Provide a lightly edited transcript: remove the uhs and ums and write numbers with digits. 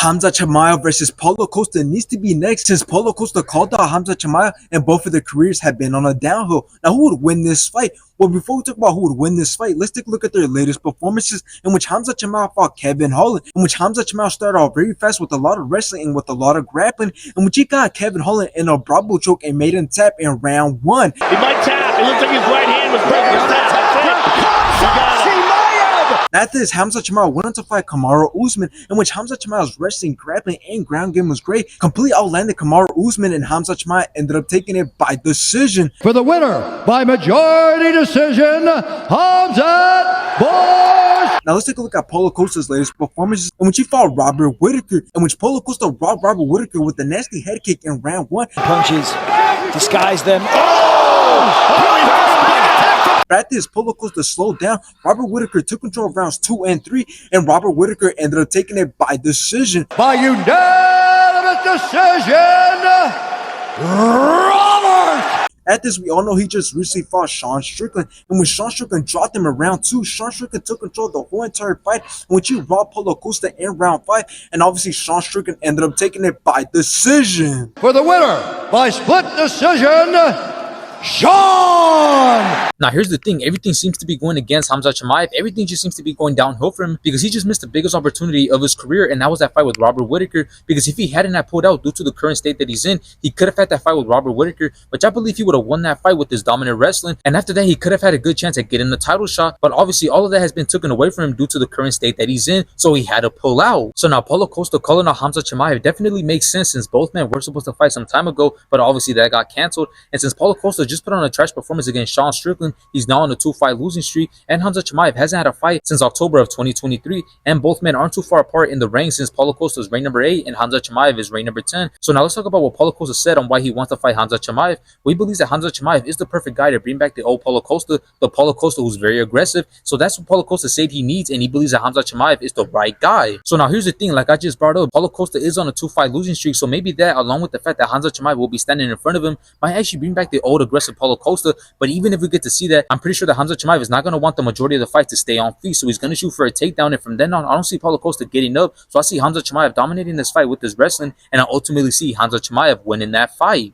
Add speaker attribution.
Speaker 1: Khamzat Chimaev versus Paulo Costa needs to be next, since Paulo Costa called out Khamzat Chimaev and both of their careers have been on a downhill. Now, who would win this fight? Well, before we talk about who would win this fight, let's take a look at their latest performances, in which Khamzat Chimaev fought Kevin Holland, in which Khamzat Chimaev started off very fast with a lot of wrestling and with a lot of grappling, in which he got Kevin Holland in a bravo choke and made him tap in round 1.
Speaker 2: He might tap. It looks like his right hand was present his tap. That's it. He got it.
Speaker 1: After this, Khamzat Chimaev went on to fight Kamaru Usman, in which Khamzat Chimaev's wrestling, grappling, and ground game was great. Completely outlanded Kamaru Usman, and Khamzat Chimaev ended up taking it by decision.
Speaker 3: For the winner, by majority decision, Khamzat Boys!
Speaker 1: Now let's take a look at Paulo Costa's latest performances, in which he fought Robert Whittaker, in which Paulo Costa robbed Robert Whittaker with a nasty head kick in round 1.
Speaker 4: Punches disguise them.
Speaker 1: After this, Paulo Costa slowed down. Robert Whittaker took control of rounds 2 and 3, and Robert Whittaker ended up taking it by decision.
Speaker 3: By unanimous decision, Robert!
Speaker 1: At this, we all know he just recently fought Sean Strickland, and when Sean Strickland dropped him in round 2, Sean Strickland took control of the whole entire fight, in which he robbed Paulo Costa in round 5, and obviously Sean Strickland ended up taking it by decision.
Speaker 3: For the winner, by split decision, Sean!
Speaker 5: Now, here's the thing. Everything seems to be going against Khamzat Chimaev. Everything just seems to be going downhill for him because he just missed the biggest opportunity of his career, and that was that fight with Robert Whittaker. Because if he hadn't have pulled out due to the current state that he's in, he could have had that fight with Robert Whittaker, which I believe he would have won that fight with his dominant wrestling. And after that, he could have had a good chance at getting the title shot. But obviously, all of that has been taken away from him due to the current state that he's in, so he had to pull out. So now, Paulo Costa calling out Khamzat Chimaev definitely makes sense, since both men were supposed to fight some time ago, but obviously that got canceled. And since Paulo Costa just put on a trash performance against Sean Strickland, he's now on a 2-fight losing streak, and Khamzat Chimaev hasn't had a fight since October of 2023, and both men aren't too far apart in the ranks, since Paulo Costa is ranked number 8 and Khamzat Chimaev is ranked number 10. So now let's talk about what Paulo Costa said on why he wants to fight Khamzat Chimaev. We believe that Khamzat Chimaev is the perfect guy to bring back the old Paulo Costa, the Paulo Costa who's very aggressive. So that's what Paulo Costa said he needs, and he believes that Khamzat Chimaev is the right guy. So now here's the thing, like I just brought up, Paulo Costa is on a 2-fight losing streak, so maybe that, along with the fact that Khamzat Chimaev will be standing in front of him, might actually bring back the old aggressive Paulo Costa. But even if we get to see that, I'm pretty sure that Khamzat Chimaev is not going to want the majority of the fight to stay on feet, so he's going to shoot for a takedown, and from then on, I don't see Paulo Costa getting up. So I see Khamzat Chimaev dominating this fight with his wrestling, and I ultimately see Khamzat Chimaev winning that fight.